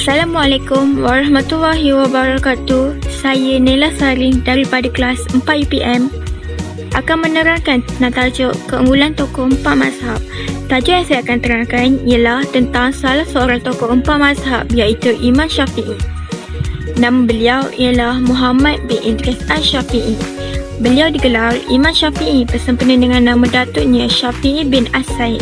Assalamualaikum warahmatullahi wabarakatuh. Saya Nela Saring daripada kelas 4 UPM akan menerangkan tentang tajuk keunggulan tokoh empat mazhab. Tajuk yang saya akan terangkan ialah tentang salah seorang tokoh empat mazhab iaitu Imam Syafi'i. Nama beliau ialah Muhammad bin Idris Al-Syafi'i. Beliau digelar Imam Syafi'i bersempena dengan nama datuknya Syafi'i bin As-Sa'id.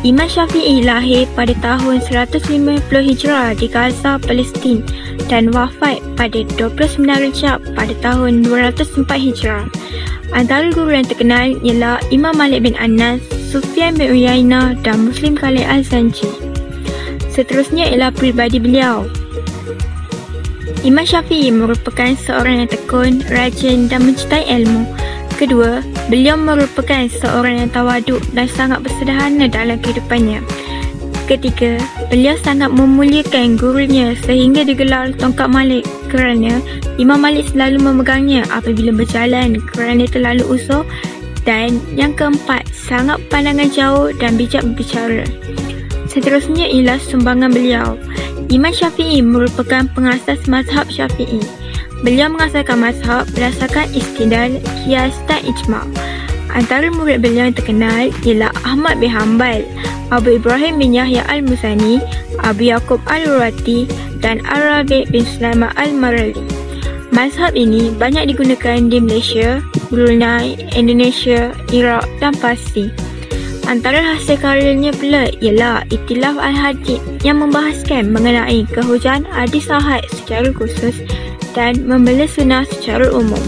Imam Syafi'i lahir pada tahun 150 Hijrah di Gaza, Palestin dan wafat pada 29 Rejab pada tahun 204 Hijrah. Antara guru yang terkenal ialah Imam Malik bin Anas, Sufyan bin Uyainah dan Muslim Khalid Al-Zanji. Seterusnya ialah pribadi beliau. Imam Syafi'i merupakan seorang yang tekun, rajin dan mencintai ilmu. Kedua, beliau merupakan seorang yang tawaduk dan sangat bersederhana dalam kehidupannya. Ketiga, beliau sangat memuliakan gurunya sehingga digelar tongkat Malik kerana Imam Malik selalu memegangnya apabila berjalan kerana terlalu usuh. Dan yang keempat, sangat pandangan jauh dan bijak berbicara. Seterusnya ialah sumbangan beliau. Imam Syafi'i merupakan pengasas mazhab Syafi'i. Beliau mengasaskan mazhab berdasarkan istidlal, qiyas dan ijma'. Antara murid beliau yang terkenal ialah Ahmad bin Hanbal, Abu Ibrahim bin Yahya Al-Muzani, Abu Yaqub Al-Urwati dan Ar-Rabi' bin Sulaiman Al-Marali. Mazhab ini banyak digunakan di Malaysia, Brunei, Indonesia, Iraq dan Parsi. Antara hasil karyanya pula ialah Ikhtilaf Al-Hadith yang membahaskan mengenai kehujahan hadis ahad secara khusus dan membela sunnah secara umum.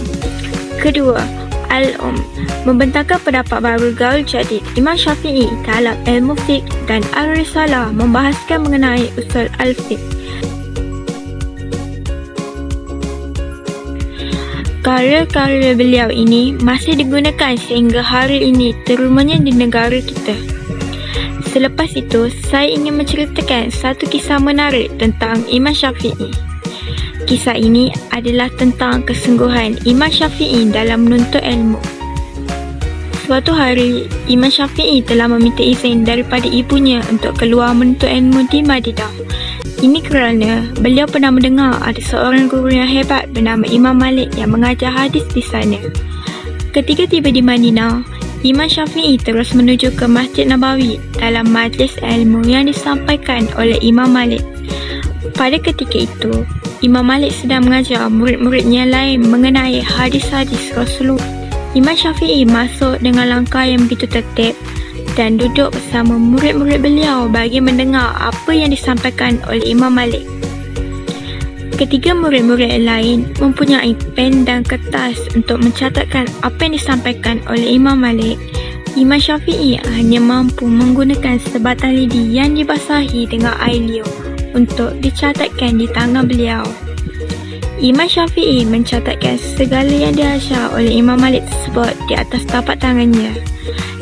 Kedua, Al-Um membentangkan pendapat baru gaul jadid Imam Syafi'i dalam ilmu fiqh dan Al-Risalah membahaskan mengenai usul al-fiqh. Karya-karya beliau ini masih digunakan sehingga hari ini, terutamanya di negara kita. Selepas itu, saya ingin menceritakan satu kisah menarik tentang Imam Syafi'i. Kisah ini adalah tentang kesungguhan Imam Syafi'i dalam menuntut ilmu. Suatu hari, Imam Syafi'i telah meminta izin daripada ibunya untuk keluar menuntut ilmu di Madinah. Ini kerana beliau pernah mendengar ada seorang guru yang hebat bernama Imam Malik yang mengajar hadis di sana. Ketika tiba di Madinah, Imam Syafi'i terus menuju ke Masjid Nabawi dalam majlis ilmu yang disampaikan oleh Imam Malik. Pada ketika itu, Imam Malik sedang mengajar murid-muridnya lain mengenai hadis-hadis Rasulullah. Imam Syafi'i masuk dengan langkah yang begitu tertib dan duduk bersama murid-murid beliau bagi mendengar apa yang disampaikan oleh Imam Malik. Ketiga murid-murid lain mempunyai pen dan kertas untuk mencatatkan apa yang disampaikan oleh Imam Malik. Imam Syafi'i hanya mampu menggunakan sebatang lidi yang dibasahi dengan air liur untuk dicatatkan di tangan beliau. Imam Syafi'i mencatatkan segala yang diajar oleh Imam Malik tersebut di atas tapak tangannya.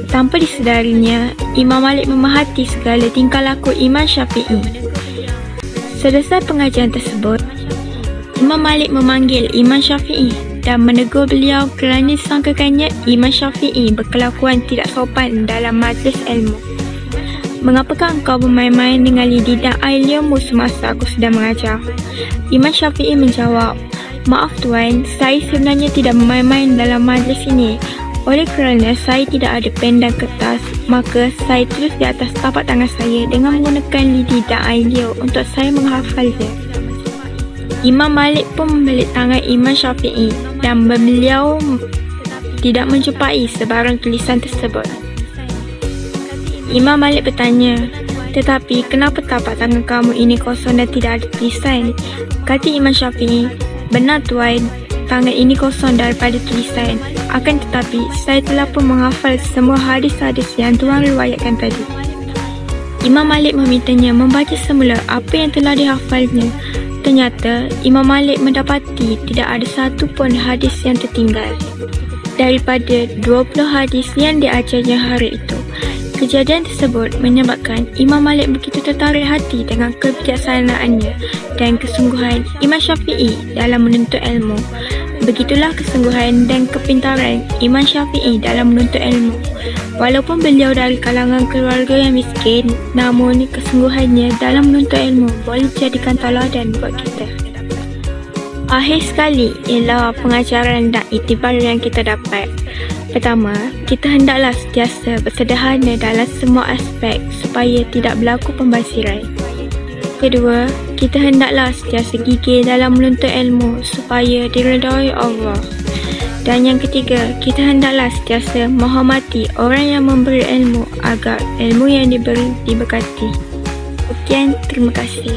Tanpa disedarinya, Imam Malik memerhati segala tingkah laku Imam Syafi'i. Selesai pengajian tersebut, Imam Malik memanggil Imam Syafi'i dan menegur beliau kerana disangkakannya Imam Syafi'i berkelakuan tidak sopan dalam majlis ilmu. Mengapakah engkau bermain-main dengan lidi dan air liurmu semasa aku sedang mengajar? Imam Syafi'i menjawab, maaf tuan, saya sebenarnya tidak bermain-main dalam majlis ini. Oleh kerana saya tidak ada pen dan kertas, maka saya tulis di atas tapak tangan saya dengan menggunakan lidi dan air liur untuk saya menghafalnya. Imam Malik pun membalik tangan Imam Syafi'i dan beliau tidak menjumpai sebarang tulisan tersebut. Imam Malik bertanya, tetapi kenapa tapak tangan kamu ini kosong dan tidak ada tulisan? Kata Imam Syafi'i, benar tuan, tangan ini kosong daripada tulisan. Akan tetapi, saya telah pun menghafal semua hadis-hadis yang tuan riwayatkan tadi. Imam Malik memintanya membaca semula apa yang telah dihafalnya. Ternyata, Imam Malik mendapati tidak ada satu pun hadis yang tertinggal daripada 20 hadis yang diajarnya hari itu. Kejadian tersebut menyebabkan Imam Malik begitu tertarik hati dengan kebijaksanaannya dan kesungguhan Imam Syafi'i dalam menuntut ilmu. Begitulah kesungguhan dan kepintaran Imam Syafi'i dalam menuntut ilmu. Walaupun beliau dari kalangan keluarga yang miskin, namun kesungguhannya dalam menuntut ilmu boleh dijadikan tauladan buat kita. Akhir sekali ialah pengajaran dan iktibar yang kita dapat. Pertama, kita hendaklah sentiasa bersederhana dalam semua aspek supaya tidak berlaku pembasiran. Kedua, kita hendaklah sentiasa gigih dalam menuntut ilmu supaya diredai Allah. Dan yang ketiga, kita hendaklah sentiasa menghormati orang yang memberi ilmu agar ilmu yang diberi diberkati. Sekian, terima kasih.